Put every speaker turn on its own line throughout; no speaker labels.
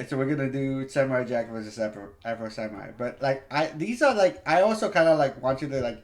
so we're gonna do Samurai Jack versus Afro Samurai. But like, these are like, I also kind of like want you to like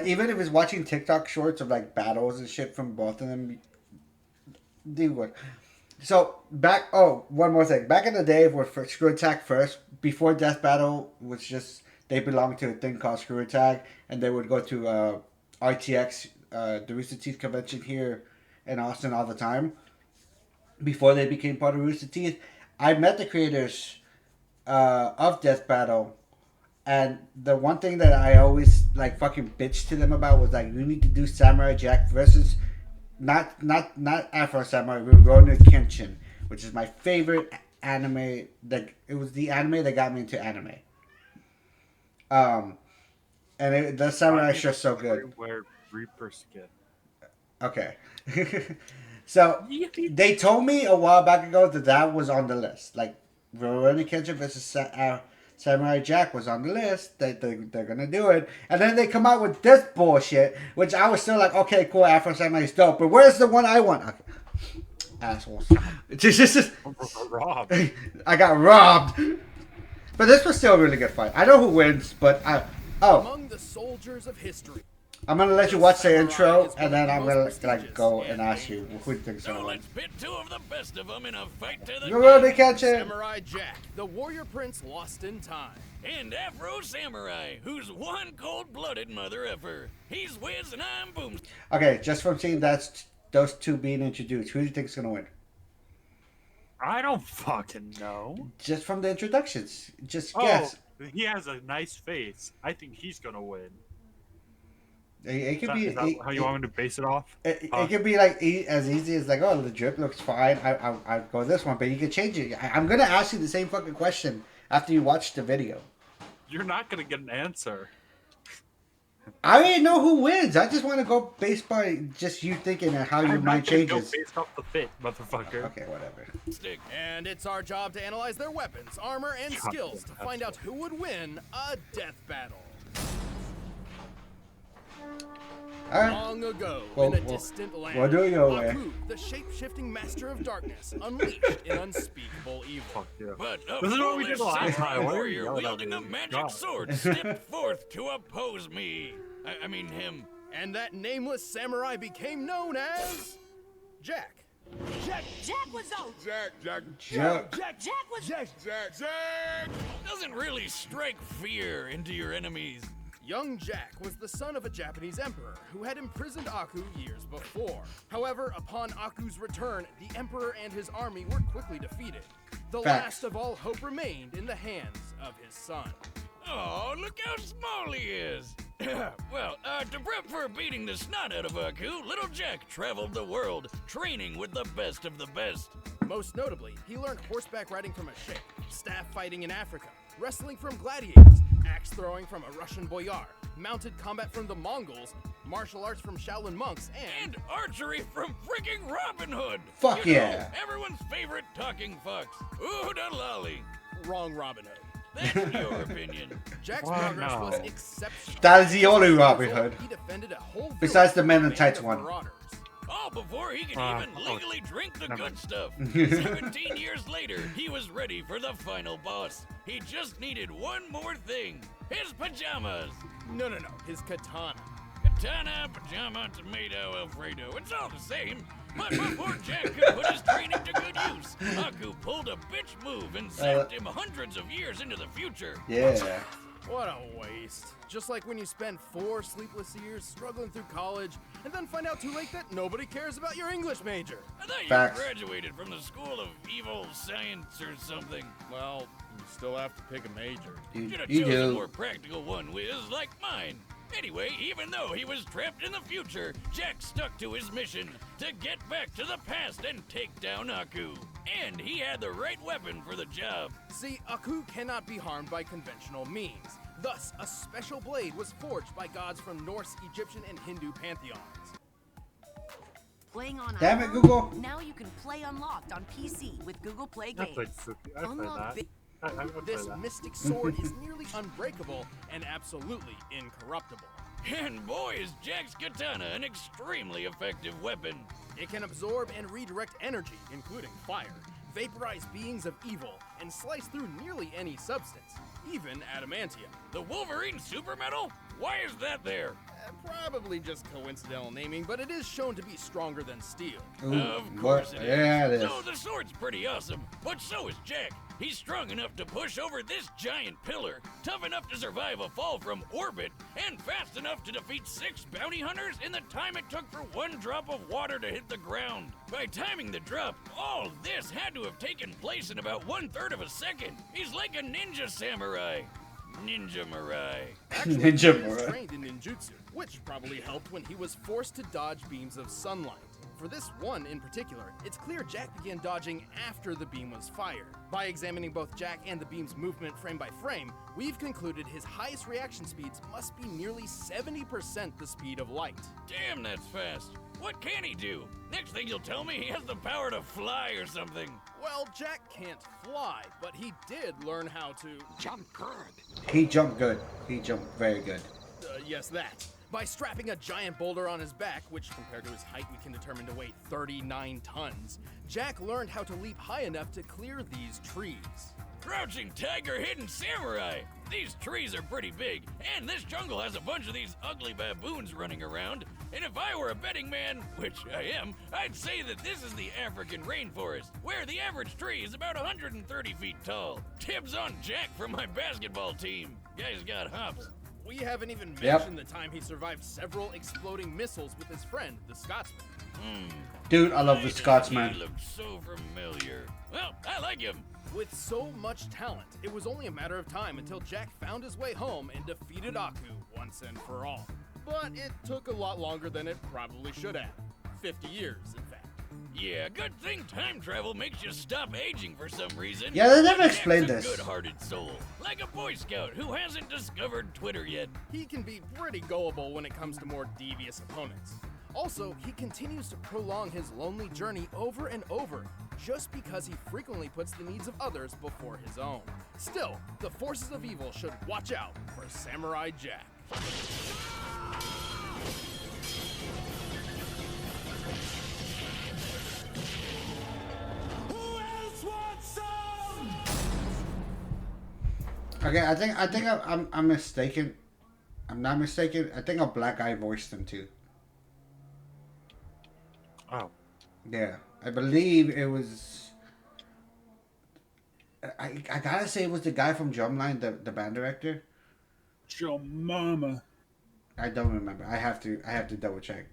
even if it's watching TikTok shorts of like battles and shit from both of them, do what. So back. Oh, one more thing. Back in the day, with Screw Attack first, before Death Battle was just they belonged to a thing called Screw Attack, and they would go to RTX, the Rooster Teeth convention here in Austin all the time. Before they became part of Rooster Teeth, I met the creators of Death Battle, and the one thing that I always like fucking bitched to them about was like, you need to do Samurai Jack versus not Afro Samurai, Rorouni Kenshin, which is my favorite anime. That it was the anime that got me into anime. Um, and the samurai is just so good.
Wear Reaper skin.
Okay. So they told me a while back ago that that was on the list. Like Rorouni Kenshin versus Samurai Jack was on the list. They're gonna do it, and then they come out with this bullshit, which I was still like, okay, cool, Afro Samurai is dope, but where's the one I want? Okay. Assholes. Just
Robbed.
I got robbed. But this was still a really good fight. I know who wins, but
Among the soldiers of history.
I'm gonna let you watch the intro, and then I'm gonna like go and ask you who you think's gonna win.
Let's pit two of the best of them in a fight to the
Rorouni Kenshin.
Samurai Jack, the warrior prince lost in time.
And Afro Samurai, who's one cold-blooded mother effer. He's Wiz and I'm Boom.
Okay, just from seeing those two being introduced, who do you think's gonna win?
I don't fucking know.
Just from the introductions, just guess.
He has a nice face. I think he's gonna win.
It could be.
Is that how you want me to base it off?
It could be like as easy as like, oh, the drip looks fine. I'd go this one, but you could change it. I'm gonna ask you the same fucking question after you watch the video.
You're not gonna get an answer.
I already know who wins. I just want to go based by just you thinking and how your
I'm
mind
not gonna
changes.
go based off the fit, motherfucker.
Okay, whatever.
And it's our job to analyze their weapons, armor, and skills to find out who would win a death battle.
All right.
Long ago,
Well,
in a distant land,
we'll do it your way.
Aku, the shape-shifting master of darkness, unleashed an unspeakable evil.
Fuck yeah.
But a
This is what we did
foolish
last
samurai
time. Why are you
warrior
yelling at
wielding
me?
a magic
God.
sword stepped forth to oppose me. I mean him.
And that nameless samurai became known as Jack.
Jack was out.
Jack.
Jack.
Doesn't really strike fear into your enemies.
Young Jack was the son of a Japanese emperor who had imprisoned Aku years before. However, upon Aku's return, the emperor and his army were quickly defeated. The
Facts.
last of all hope remained in the hands of his son.
Oh, look how small he is. Well, to prep for beating the snot out of Aku, little Jack traveled the world, training with the best of the best.
Most notably, he learned horseback riding from a sheikh, staff fighting in Africa, wrestling from gladiators, axe throwing from a Russian boyar, mounted combat from the Mongols, martial arts from Shaolin monks,
And archery from freaking Robin Hood.
Fuck
You know,
yeah.
everyone's favorite talking fox. Ooh, da lolly.
wrong Robin Hood.
That's your opinion.
Jack's
Why
progress
no?
was exceptional.
That is the only Robin Hood.
He defended a whole
Besides the
village
Men in
from a
Tights
band of
one.
marauders.
All before he could even legally drink the
never
good
mind.
stuff. 17 years later, he was ready for the final boss. He just needed one more thing. His pajamas.
No, his katana.
Katana, pajama, tomato, Alfredo. It's all the same. But before Jack could put his training to good use, Aku pulled a bitch move and sent him hundreds of years into the future.
Yeah.
What a waste. Just like when you spend 4 sleepless years struggling through college and then find out too late that nobody cares about your English major.
I thought you
Facts.
graduated from the School of Evil Science or something.
Well, you still have to pick a major.
Should have
You
chosen a
do.
more practical one, Wiz, like mine. Anyway, even though he was trapped in the future, Jack stuck to his mission to get back to the past and take down Aku. And he had the right weapon for the job.
See, Aku cannot be harmed by conventional means. Thus, a special blade was forged by gods from Norse, Egyptian, and Hindu pantheons.
Playing on
Damn it,
iPhone?
Google.
Now you can play Unlocked on PC with Google Play
I
Games.
played Cookie. I played
Unlock
that. I would play
This
that.
mystic sword is nearly unbreakable and absolutely incorruptible.
And boy, is Jack's katana an extremely effective weapon.
It can absorb and redirect energy, including fire, vaporize beings of evil and slice through nearly any substance, even adamantium.
The Wolverine super metal? Why is that there?
Probably just coincidental naming, but it is shown to be stronger than steel.
Ooh,
Of course it is.
Yeah, it is.
So the sword's pretty awesome, but so is Jack. He's strong enough to push over this giant pillar, tough enough to survive a fall from orbit, and fast enough to defeat 6 bounty hunters in the time it took for 1 drop of water to hit the ground. By timing the drop, all this had to have taken place in about 1/3 of a second. He's like a ninja samurai. Ninja Mirai.
Actually,
Ninja
he is
Mirai.
trained in ninjutsu, which probably helped when he was forced to dodge beams of sunlight. For this one in particular, it's clear Jack began dodging after the beam was fired. By examining both Jack and the beam's movement frame by frame, we've concluded his highest reaction speeds must be nearly 70% the speed of light.
Damn, that's fast. What can he do? Next thing you'll tell me he has the power to fly or something.
Well, Jack can't fly, but he did learn how to...
Jump good.
He jumped good. He jumped very good.
Yes, that. By strapping a giant boulder on his back, which compared to his height we can determine to weigh 39 tons, Jack learned how to leap high enough to clear these trees.
Crouching tiger, hidden samurai. These trees are pretty big, and this jungle has a bunch of these ugly baboons running around. And if I were a betting man, which I am, I'd say that this is the African rainforest, where the average tree is about 130 feet tall. Tips on Jack from my basketball team. Guy's got hops.
We haven't even
Yep.
mentioned the time he survived several exploding missiles with his friend, the Scotsman.
Dude, I love
Why
the
does
Scotsman.
He looked so familiar. Well, I like him.
With so much talent, it was only a matter of time until Jack found his way home and defeated Aku once and for all. But it took a lot longer than it probably should have. 50 years, in fact.
Yeah, good thing time travel makes you stop aging for some reason.
Yeah, they never
Jack's
explained
a
this.
good-hearted soul, like a Boy Scout who hasn't discovered Twitter yet.
He can be pretty gullible when it comes to more devious opponents. Also, he continues to prolong his lonely journey over and over, just because he frequently puts the needs of others before his own. Still, the forces of evil should watch out for Samurai Jack.
Okay, I think I'm mistaken. I'm not mistaken. I think a black guy voiced him too.
Oh.
Yeah, I believe it was. I gotta say it was the guy from Drumline, the band director.
Your mama.
I don't remember. I have to double check.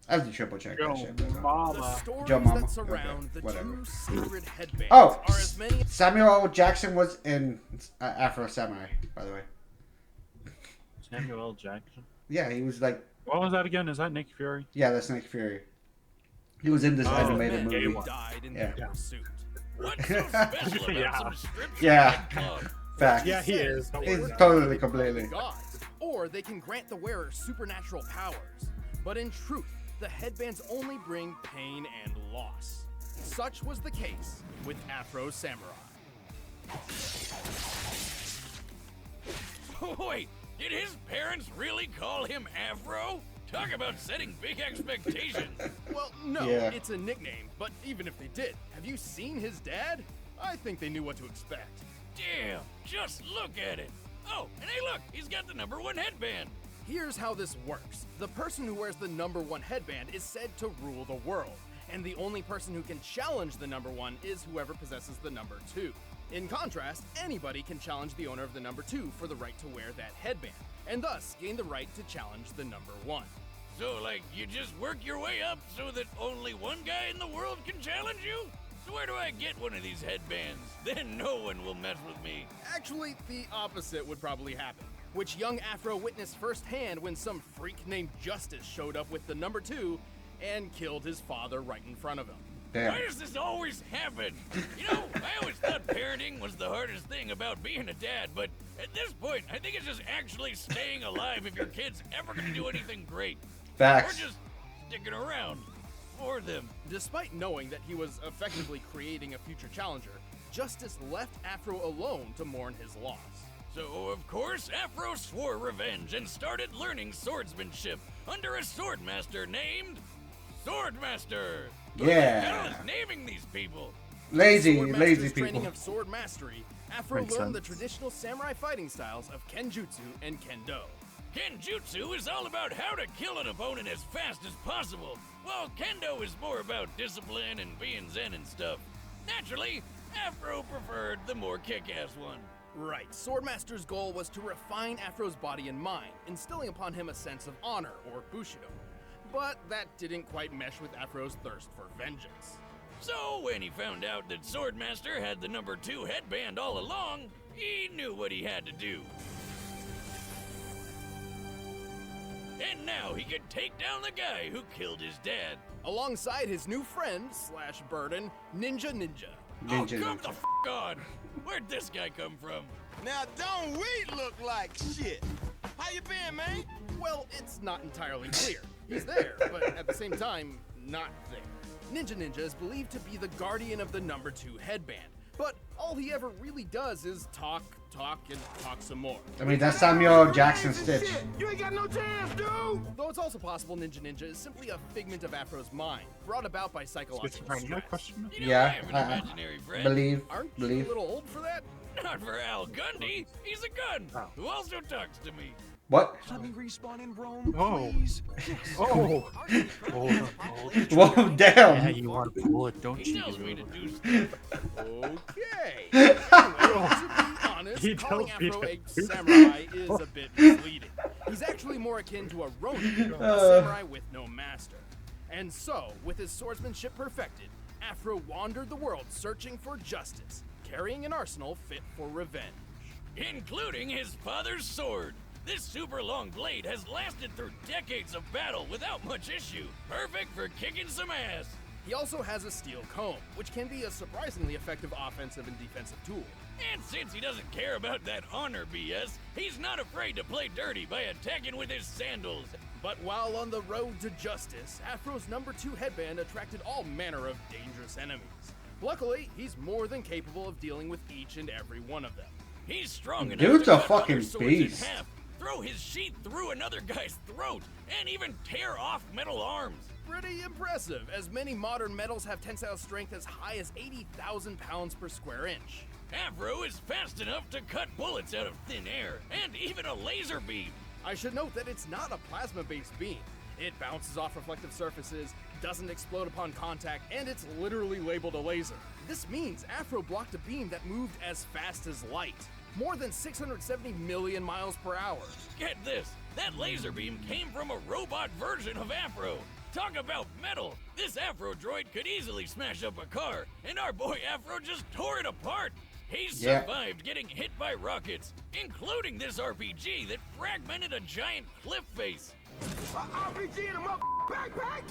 I have to triple check that shit.
Your
The
mama.
stories
Joe Mama.
that surround
Okay,
the
whatever.
two sacred headbands
Oh,
are as many
Samuel Jackson was in Afro Samurai, by the way.
Samuel L. Jackson.
Yeah, he was like,
What was that again? Is that Nick Fury?
yeah, that's Nick Fury. He was in this
Oh,
animated
men
gay
movie.
who
one.
died in
Yeah.
their pursuit.
What's so special about
Yeah.
some strips
Yeah.
of cloth?
Facts.
Yeah, he is.
He's totally, completely.
Gods, or they can grant the wearer supernatural powers. But in truth, the headbands only bring pain and loss. Such was the case with Afro Samurai.
Wait, did his parents really call him Afro? Talk about setting big expectations.
Well, no,
Yeah.
it's a nickname, but even if they did, have you seen his dad? I think they knew what to expect.
Damn, just look at it. Oh, and hey look, he's got the #1 headband.
Here's how this works. The person who wears the #1 headband is said to rule the world, and the only person who can challenge the #1 is whoever possesses the #2. In contrast, anybody can challenge the owner of the #2 for the right to wear that headband, and thus gain the right to challenge the #1.
So, like, you just work your way up so that only one guy in the world can challenge you? So where do I get one of these headbands? Then no one will mess with me.
Actually, the opposite would probably happen, which young Afro witnessed firsthand when some freak named Justice showed up with the #2 and killed his father right in front of him.
Why
Damn.
does this always happen? You know, I always thought parenting was the hardest thing about being a dad, but at this point, I think it's just actually staying alive if your kid's ever gonna do anything great. Or
Facts.
just sticking around for them.
Despite knowing that he was effectively creating a future challenger, Justice left Afro alone to mourn his loss.
So, of course, Afro swore revenge and started learning swordsmanship under a swordmaster named Swordmaster. Who the hell
Yeah.
is naming these people?
Lazy
Swordmaster's
people.
training of sword mastery, Afro
Makes
learned the
sense.
traditional samurai fighting styles of Kenjutsu and Kendo.
Kenjutsu is all about how to kill an opponent as fast as possible, while Kendo is more about discipline and being zen and stuff. Naturally, Afro preferred the more kick-ass one.
Right, Swordmaster's goal was to refine Afro's body and mind, instilling upon him a sense of honor, or bushido. But that didn't quite mesh with Afro's thirst for vengeance.
So when he found out that Swordmaster had the number 2 headband all along, he knew what he had to do. And now he could take down the guy who killed his dad.
Alongside his new friend, slash burden, Ninja.
Ninja,
Come
ninja.
the f*** on! Where'd this guy come from?
Now don't we look like shit? How you been, man?
Well, it's not entirely clear. He's there, but at the same time, not there. Ninja is believed to be the guardian of the number 2 headband, but all he ever really does is talk, and talk some more.
I mean, that's Samuel Jackson Stitch.
Shit, you ain't got no chance, dude!
Though it's also possible Ninja is simply a figment of Afro's mind, brought about by psychological
Schizophrenia?
stress.
Question?
You know,
Yeah,
I have an imaginary friend.
Believe.
Aren't you a
Believe.
little old for that?
Not for Al Gundy. He's a gun
Oh.
who also talks to me.
What?
Let me respawn in Rome,
Oh.
please.
Oh! Hold up,
Whoa,
Yeah,
damn.
you want to pull it, don't
He
you?
tells me to do stuff.
Okay. Anyway, to be honest,
He
calling
tells me
Afro
to
a
do
samurai is a bit misleading. He's actually more akin to a Rorouni, a samurai with no master. And so, with his swordsmanship perfected, Afro wandered the world searching for justice, carrying an arsenal fit for revenge.
Including his father's sword. This super long blade has lasted through decades of battle without much issue. Perfect for kicking some ass.
He also has a steel comb, which can be a surprisingly effective offensive and defensive tool.
And since he doesn't care about that honor BS, he's not afraid to play dirty by attacking with his sandals.
But while on the road to justice, Afro's number 2 headband attracted all manner of dangerous enemies. Luckily, he's more than capable of dealing with each and every one of them.
He's strong enough
Dude's
to
a
cut
fucking
other swords
beast.
in half, throw his sheath through another guy's throat, and even tear off metal arms.
Pretty impressive, as many modern metals have tensile strength as high as 80,000 pounds per square inch.
Afro is fast enough to cut bullets out of thin air, and even a laser beam.
I should note that it's not a plasma-based beam. It bounces off reflective surfaces, doesn't explode upon contact, and it's literally labeled a laser. This means Afro blocked a beam that moved as fast as light, more than 670 million miles per hour.
Get this, that laser beam came from a robot version of Afro. Talk about metal! This Afro droid could easily smash up a car, and our boy Afro just tore it apart! He
Yeah.
survived getting hit by rockets, including this RPG that fragmented a giant cliff face.
RPG in a backpack?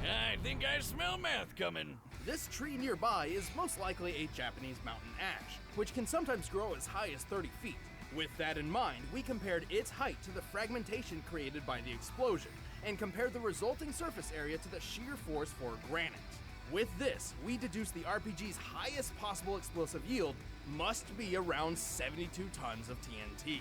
I think I smell math coming.
This tree nearby is most likely a Japanese mountain ash, which can sometimes grow as high as 30 feet. With that in mind, we compared its height to the fragmentation created by the explosion, and compared the resulting surface area to the shear force for granite. With this, we deduced the RPG's highest possible explosive yield must be around 72 tons of TNT.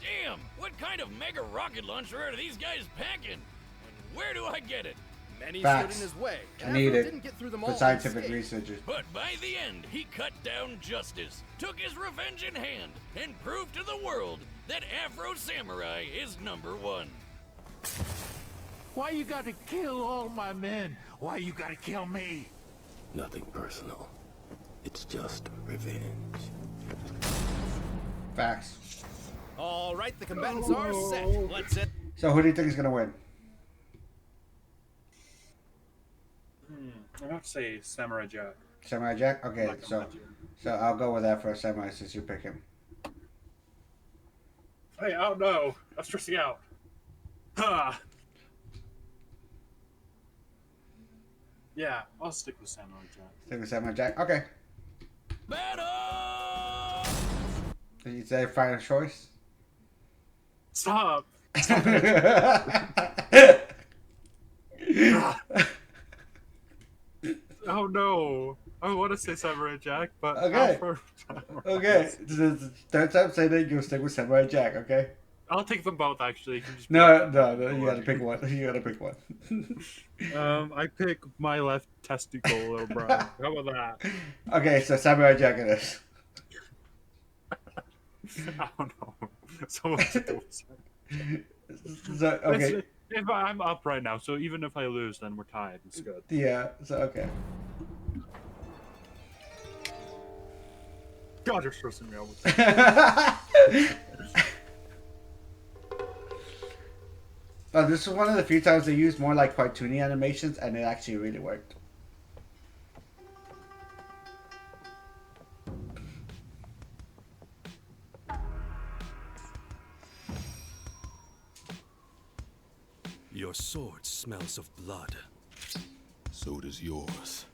Damn, what kind of mega rocket launcher are these guys packing? And where do I get it?
Many
Facts.
stood in his way,
I
and
need
Afro
it
didn't get through them
for
all
scientific
unscathed.
research.
But by the end, he cut down justice, took his revenge in hand, and proved to the world that Afro Samurai is number 1.
Why you gotta kill all my men? Why you gotta kill me?
Nothing personal. It's just revenge.
Facts.
All right, the combatants are set. Let's set.
So who do you think is gonna win?
I'm about to say Samurai Jack.
Samurai Jack? Okay,
Like
so
imagine.
I'll go with Afro Samurai since you pick him.
Hey, I don't know. I'm stressing out. Ha! Yeah, I'll stick with Samurai Jack.
Stick with Samurai Jack? Okay.
Battle!
Did you say final choice?
Stop! Oh no! I want to say Samurai Jack, but
Okay.
Afro-
Okay, this is the third time saying that you'll stick with Samurai Jack, okay?
I'll take them both. Actually, you can just
No, you gotta pick one. You gotta pick one.
I pick my left testicle, little bro. How about that?
Okay, so Samurai Jack it is.
I don't know. Someone to do it.
So, okay.
If I'm up right now, so even if I lose, then we're tied. It's good.
Yeah, so okay.
God, you're stressing me out with that.
This is one of the few times they used more like cartoony animations, and it actually really worked.
Your sword smells of blood. So does yours.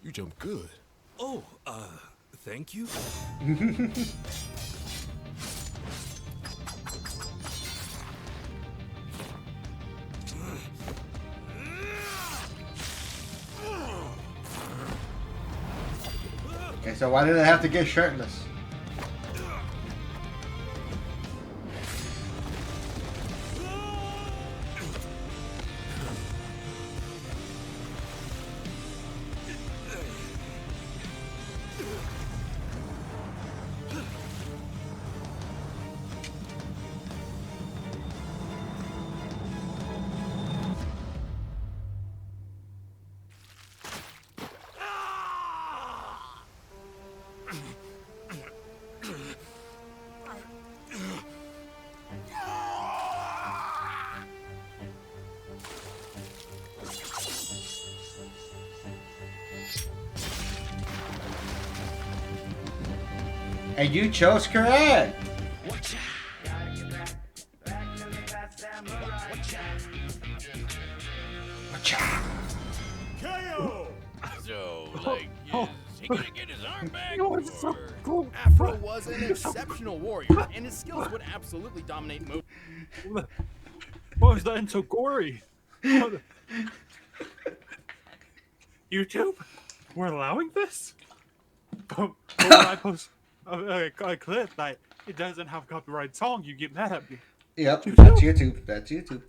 You jump good. Oh, thank you?
Okay, so why did I have to get shirtless? And you chose correct.
So, like, is he gonna get his arm back?
Cool.
Afro was an exceptional warrior, and his skills would absolutely dominate most.
Why was that so gory? YouTube, we're allowing this? But when I post a clip that it doesn't have a copyright song, you get mad at me.
Yep, that's YouTube. That's YouTube.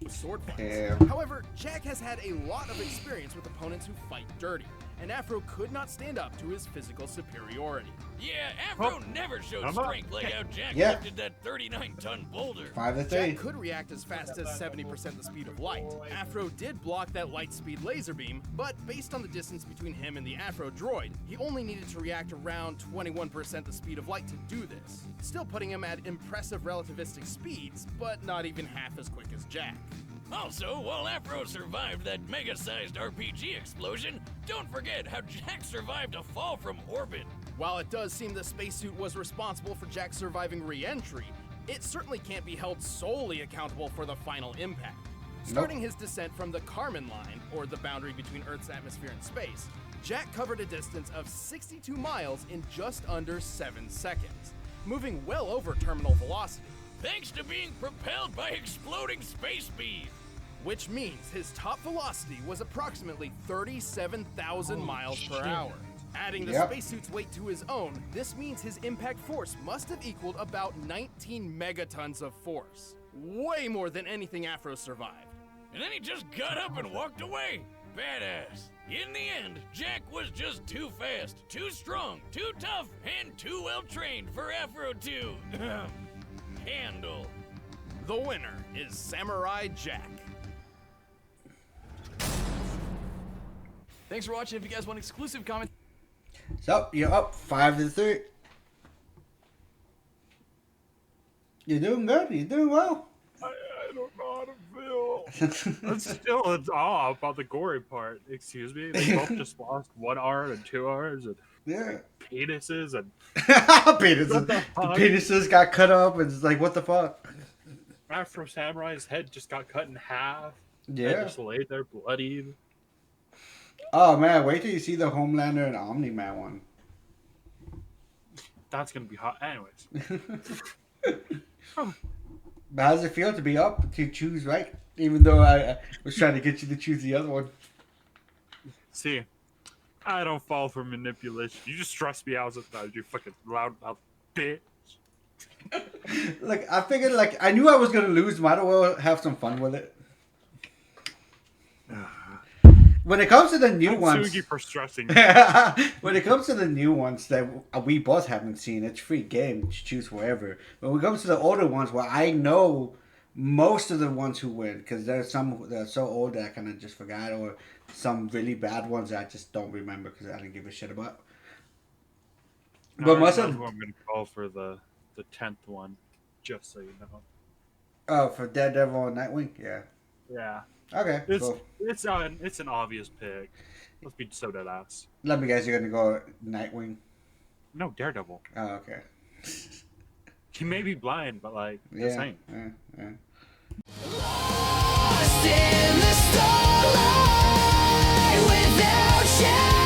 Sword fights.
Yeah.
However, Jack has had a lot of experience with opponents who fight dirty, and Afro could not stand up to his physical superiority.
Yeah, Afro never showed
I'm up.
strength like how Jack
Yeah.
lifted that 39-ton boulder.
5-3.
Jack could react as fast as 70% the speed of light. Afro did block that light speed laser beam, but based on the distance between him and the Afro droid, he only needed to react around 21% the speed of light to do this, still putting him at impressive relativistic speeds, but not even half as quick as Jack.
Also, while Afro survived that mega-sized RPG explosion, don't forget how Jack survived a fall from orbit.
While it does seem the spacesuit was responsible for Jack's surviving re-entry, it certainly can't be held solely accountable for the final impact. Starting his descent from the Kármán line, or the boundary between Earth's atmosphere and space, Jack covered a distance of 62 miles in just under 7 seconds, moving well over terminal velocity.
Thanks to being propelled by exploding space speed.
Which means his top velocity was approximately 37,000 miles per hour. Adding the spacesuit's weight to his own, this means his impact force must have equaled about 19 megatons of force. Way more than anything Afro survived.
And then he just got up and walked away. Badass. In the end, Jack was just too fast, too strong, too tough, and too well trained for Afro to handle.
The winner is Samurai Jack. Thanks for watching. If you guys want exclusive comments.
So you're up 5-3. You're doing good. You're doing well.
I don't know how to feel. I'm still in awe about the gory part. Excuse me. They both just lost one arm and two arms and
Yeah.
penises and
Penises.
What the
The
fuck?
penises got cut up, and it's like, what the fuck?
Afro Samurai's head just got cut in half.
Yeah.
Head just laid there bloodied.
Oh man, wait till you see the Homelander and Omni Man one.
That's gonna be hot. Anyways.
But how does it feel to be up to choose right? Even though I was trying to get you to choose the other one.
See, I don't fall for manipulation. You just stress me out sometimes, you fucking loudmouth bitch.
Like I figured, like I knew I was gonna lose. Might as well have some fun with it. When it comes to the new
I'm
ones,
suing you for stressing.
when it comes to the new ones that we both haven't seen, it's free game to choose wherever. But when it comes to the older ones, where I know most of the ones who win, because there's some that are so old that I kind of just forgot, or some really bad ones that I just don't remember because I didn't give a shit about. But most of
who I'm gonna call for the 10th one, just so you know.
for Daredevil and Nightwing, yeah.
Yeah.
Okay, cool.
It's an obvious pick. Let's be so dead ass.
Let me guess, you're gonna go Nightwing.
No, Daredevil.
Oh, okay.
He may be blind, but like, the
Yeah,
same.
yeah.
Lost in the starlight without you.